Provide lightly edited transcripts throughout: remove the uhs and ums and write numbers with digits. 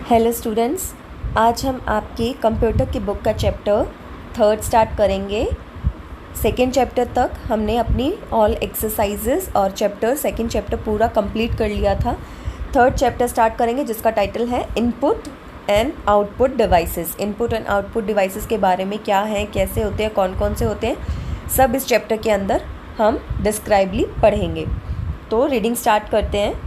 Hello students, आज हम आपकी कंप्यूटर की बुक का चैप्टर 3 स्टार्ट करेंगे। सेकेंड चैप्टर तक हमने अपनी ऑल एक्सरसाइजेस और सेकेंड चैप्टर पूरा कंप्लीट कर लिया था। थर्ड चैप्टर स्टार्ट करेंगे जिसका टाइटल है input and output devices. Input and output devices के बारे में क्या है, कैसे होते हैं, कौन कौन से होते हैं, सब इस चैप्टर के अंदर हम डिस्क्राइबली पढ़ेंगे। तो रीडिंग स्टार्ट करते हैं।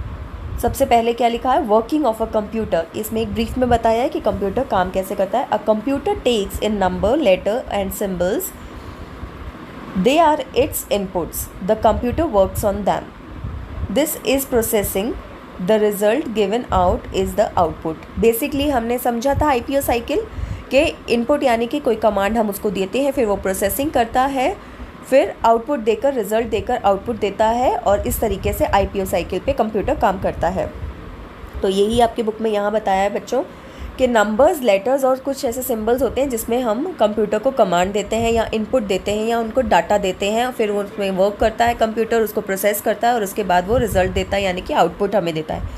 सबसे पहले क्या लिखा है, वर्किंग ऑफ अ कंप्यूटर। इसमें एक ब्रीफ में बताया है कि कंप्यूटर काम कैसे करता है। A computer takes in number, letter and symbols, they are its inputs, the computer works on them, this is processing, the result given out is the output. Basically हमने समझा था आईपीओ साइकिल के input यानी कि कोई command हम उसको देते हैं, फिर वो प्रोसेसिंग करता है, फिर आउटपुट देकर रिजल्ट देकर आउटपुट देता है, और इस तरीके से आईपीओ साइकिल पे कंप्यूटर काम करता है। तो यही आपकी बुक में यहाँ बताया है बच्चों कि नंबर्स, लेटर्स और कुछ ऐसे सिंबल्स होते हैं जिसमें हम कंप्यूटर को कमांड देते हैं या इनपुट देते हैं या उनको डाटा देते हैं, फिर वो उसमें वर्क करता है कंप्यूटर, उसको प्रोसेस करता है और उसके बाद वो रिजल्ट देता है यानी कि आउटपुट हमें देता है।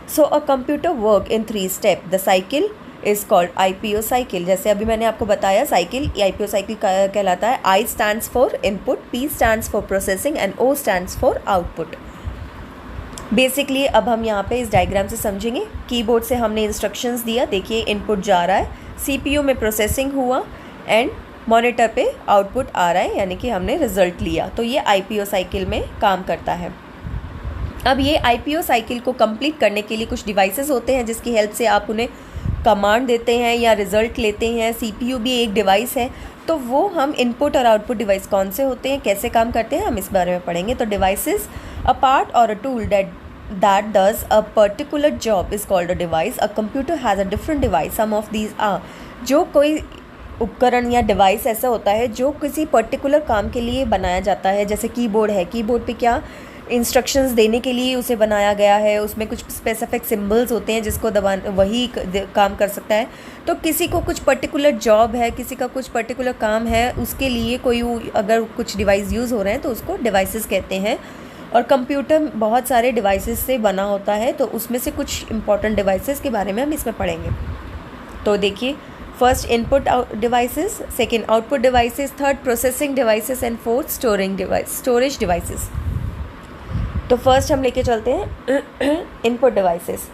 So a computer work in 3 step, the cycle is called IPO cycle. जैसे अभी मैंने आपको बताया साइकिल, आईपीओ साइकिल कहलाता है। I stands for input, P stands for processing and O stands for output. Basically अब हम यहाँ पे इस डायग्राम से समझेंगे। कीबोर्ड से हमने इंस्ट्रक्शंस दिया, देखिए इनपुट जा रहा है, सीपीयू में प्रोसेसिंग हुआ एंड मॉनिटर पे आउटपुट आ रहा है यानी कि हमने रिजल्ट लिया। तो ये आईपीओ साइकिल में काम करता है। अब ये आईपीओ साइकिल को कंप्लीट करने के लिए कुछ डिवाइसेस होते हैं जिसकी हेल्प से आप उन्हें कमांड देते हैं या रिजल्ट लेते हैं। सीपीयू भी एक डिवाइस है। तो वो हम इनपुट और आउटपुट डिवाइस कौन से होते हैं, कैसे काम करते हैं, हम इस बारे में पढ़ेंगे। तो डिवाइसेस, अ पार्ट और a tool that does a particular job is called a device. A computer has a different device. Some of these are, जो कोई उपकरण या डिवाइस ऐसा होता है जो किसी पर्टिकुलर काम के लिए बनाया जाता है। जैसे कीबोर्ड है, कीबोर्ड पे क्या इंस्ट्रक्शंस देने के लिए उसे बनाया गया है, उसमें कुछ स्पेसिफिक सिंबल्स होते हैं जिसको दबाना वही काम कर सकता है। तो किसी को कुछ पर्टिकुलर जॉब है, किसी का कुछ पर्टिकुलर काम है, उसके लिए कोई अगर कुछ डिवाइस यूज़ हो रहे हैं तो उसको डिवाइसेस कहते हैं। और कंप्यूटर बहुत सारे डिवाइसेस से बना होता है, तो उसमें से कुछ इंपॉर्टेंट डिवाइसेस के बारे में हम इसमें पढ़ेंगे। तो देखिए, first input devices, second output devices, third processing devices and fourth storage devices. तो फर्स्ट हम लेके चलते हैं input devices.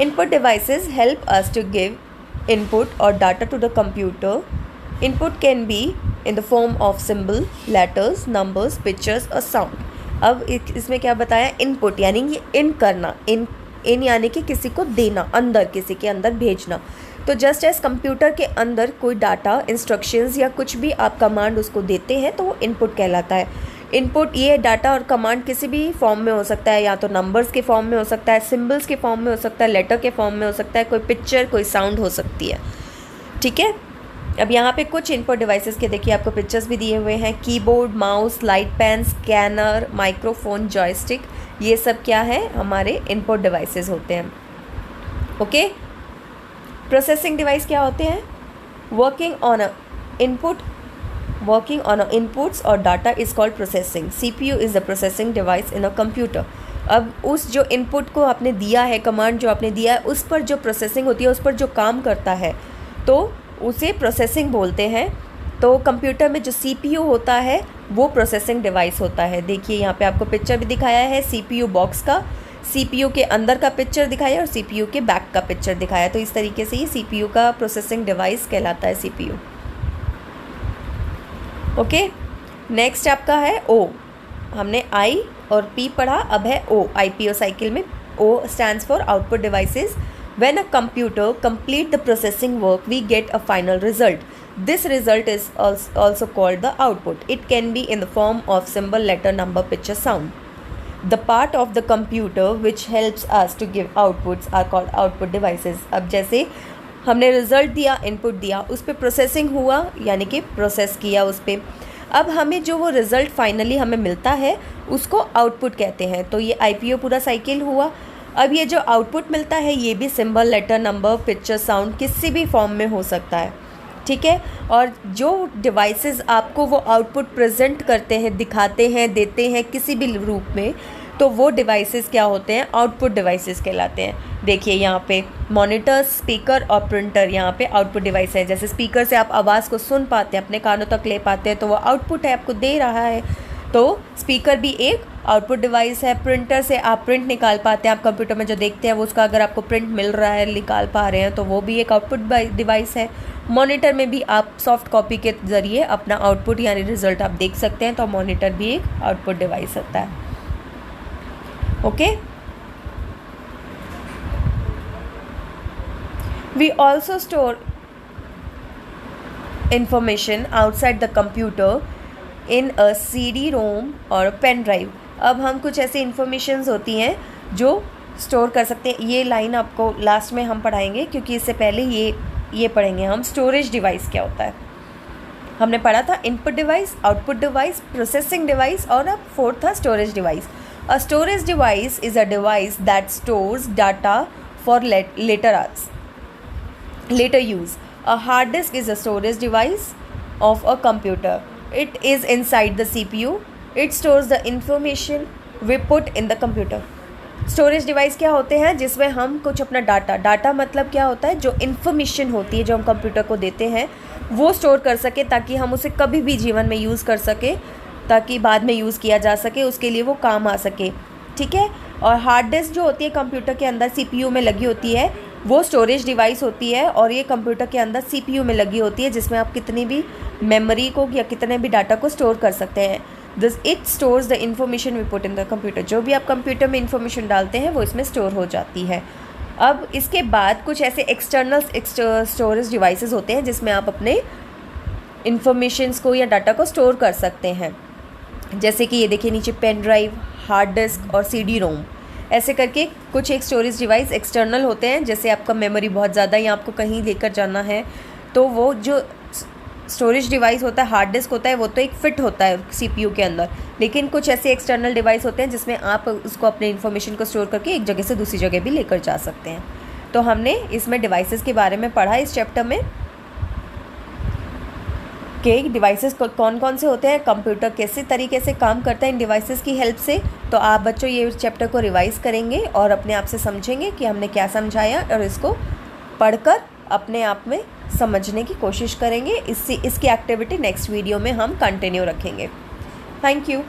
Input devices help us to give input और data to the computer. Input can be in the form of symbol, letters, numbers, pictures और sound. अब इसमें क्या बताया, इनपुट यानी कि इन करना, इन यानी कि किसी को देना, अंदर किसी के अंदर भेजना। तो जस्ट एज कंप्यूटर के अंदर कोई डाटा, इंस्ट्रक्शंस या कुछ भी आप कमांड उसको देते हैं तो वो इनपुट कहलाता है। इनपुट ये डाटा और कमांड किसी भी फॉर्म में हो सकता है, या तो नंबर्स के फॉर्म में हो सकता है, सिंबल्स के फॉर्म में हो सकता है, लेटर के फॉर्म में हो सकता है, कोई पिक्चर, कोई साउंड हो सकती है। ठीक है, अब यहाँ पे कुछ इनपुट डिवाइसेस के देखिए आपको पिक्चर्स भी दिए हुए हैं। Keyboard, mouse, light pen, scanner, microphone, joystick, ये सब क्या है, हमारे इनपुट डिवाइसेस होते हैं। ओके, प्रोसेसिंग डिवाइस क्या होते हैं, वर्किंग ऑन अ इनपुट्स और data is called processing. CPU is the processing device in a computer. अब उस जो इनपुट को आपने दिया है, कमांड जो आपने दिया है, उस पर जो प्रोसेसिंग होती है, उस पर जो काम करता है, तो उसे प्रोसेसिंग बोलते हैं। तो कंप्यूटर में जो सीपीयू होता है वो प्रोसेसिंग डिवाइस होता है। देखिए यहाँ पे आपको पिक्चर भी दिखाया है सीपीयू बॉक्स का, सीपीयू के अंदर का पिक्चर दिखाया है और सीपीयू के बैक का पिक्चर दिखाया है। तो इस तरीके से ये सीपीयू का प्रोसेसिंग डिवाइस कहलाता है, सीपीयू। ओके, नेक्स्ट आपका है ओ। हमने आई और पी पढ़ा, अब है ओ। आईपीओ साइकिल में O stands for output devices. When a computer complete the processing work, we get a final result. This result is also called the output. It can be in the form of symbol, letter, number, picture, sound. The part of the computer which helps us to give outputs are called output devices. अब जैसे हमने result दिया, input दिया, उस पर processing हुआ यानी कि प्रोसेस किया उस पर। अब हमें जो वो रिज़ल्ट फाइनली हमें मिलता है उसको आउटपुट कहते हैं। तो ये आईपीओ पूरा साइकिल हुआ। अब ये जो आउटपुट मिलता है ये भी symbol, letter, number, picture, sound किसी भी फॉर्म में हो सकता है। ठीक है, और जो डिवाइसेस आपको वो आउटपुट प्रेजेंट करते हैं, दिखाते हैं, देते हैं किसी भी रूप में, तो वो डिवाइसेस क्या होते हैं, आउटपुट डिवाइसेस कहलाते हैं। देखिए यहाँ पे मॉनिटर, स्पीकर और प्रिंटर यहाँ पे आउटपुट डिवाइस है। जैसे स्पीकर से आप आवाज़ को सुन पाते हैं, अपने कानों तक ले पाते हैं, तो वो आउटपुट है, आपको दे रहा है। तो स्पीकर भी एक आउटपुट डिवाइस है। प्रिंटर से आप प्रिंट निकाल पाते हैं, आप कंप्यूटर में जो देखते हैं वो उसका अगर आपको प्रिंट मिल रहा है, निकाल पा रहे हैं, तो वो भी एक आउटपुट डिवाइस है। मॉनिटर में भी आप सॉफ्ट कॉपी के ज़रिए अपना आउटपुट यानी रिजल्ट आप देख सकते हैं, तो मॉनिटर भी एक आउटपुट डिवाइस होता है। Okay, we also store information outside the computer in a CD-ROM और पेन ड्राइव। अब हम कुछ ऐसी इंफॉर्मेशंस होती हैं जो स्टोर कर सकते हैं। ये लाइन आपको लास्ट में हम पढ़ाएंगे, क्योंकि इससे पहले ये पढ़ेंगे हम स्टोरेज डिवाइस क्या होता है। हमने पढ़ा था input device, output device, processing device और अब फोर्थ था storage device. A storage device is a device that stores data for later use. A hard disk is a storage device of a computer. It is inside the CPU. It stores the information we put in the computer. Storage device क्या होते हैं, जिसमें हम कुछ अपना data मतलब क्या होता है, जो इन्फॉर्मेशन होती है जो हम कंप्यूटर को देते हैं वो स्टोर कर सके, ताकि हम उसे कभी भी जीवन में यूज़ कर सके, ताकि बाद में यूज़ किया जा सके, उसके लिए वो काम आ सके। ठीक है। और हार्ड डिस्क जो होती है कंप्यूटर के अंदर CPU में लगी होती है, वो स्टोरेज डिवाइस होती है, और ये कंप्यूटर के अंदर CPU में लगी होती है, जिसमें आप कितनी भी मेमोरी को या कितने भी डाटा को स्टोर कर सकते हैं। It stores the information we put in the computer. जो भी आप कंप्यूटर में इन्फॉर्मेशन डालते हैं वो इसमें स्टोर हो जाती है। अब इसके बाद कुछ ऐसे एक्सटर्नल स्टोरेज डिवाइसेस होते हैं जिसमें आप अपने इन्फॉर्मेशंस को या डाटा को स्टोर कर सकते हैं। जैसे कि ये देखिए नीचे पेन ड्राइव, हार्ड डिस्क और CD-ROM, ऐसे करके कुछ एक स्टोरेज डिवाइस एक्सटर्नल होते हैं। जैसे आपका मेमोरी बहुत ज़्यादा या आपको कहीं लेकर जाना है, तो वो जो स्टोरेज डिवाइस होता है, हार्ड डिस्क होता है, वो तो एक फिट होता है CPU के अंदर। लेकिन कुछ ऐसे एक्सटर्नल डिवाइस होते हैं जिसमें आप उसको अपने इन्फॉर्मेशन को स्टोर करके एक जगह से दूसरी जगह भी लेकर जा सकते हैं। तो हमने इसमें डिवाइसेस के बारे में पढ़ा इस चैप्टर में कि डिवाइसेस कौन कौन से होते हैं, कंप्यूटर कैसे तरीके से काम करता है इन डिवाइसेस की हेल्प से। तो आप बच्चों ये चैप्टर को रिवाइज करेंगे और अपने आप से समझेंगे कि हमने क्या समझाया, और इसको पढ़कर अपने आप में समझने की कोशिश करेंगे। इसकी एक्टिविटी नेक्स्ट वीडियो में हम कंटिन्यू रखेंगे। Thank you.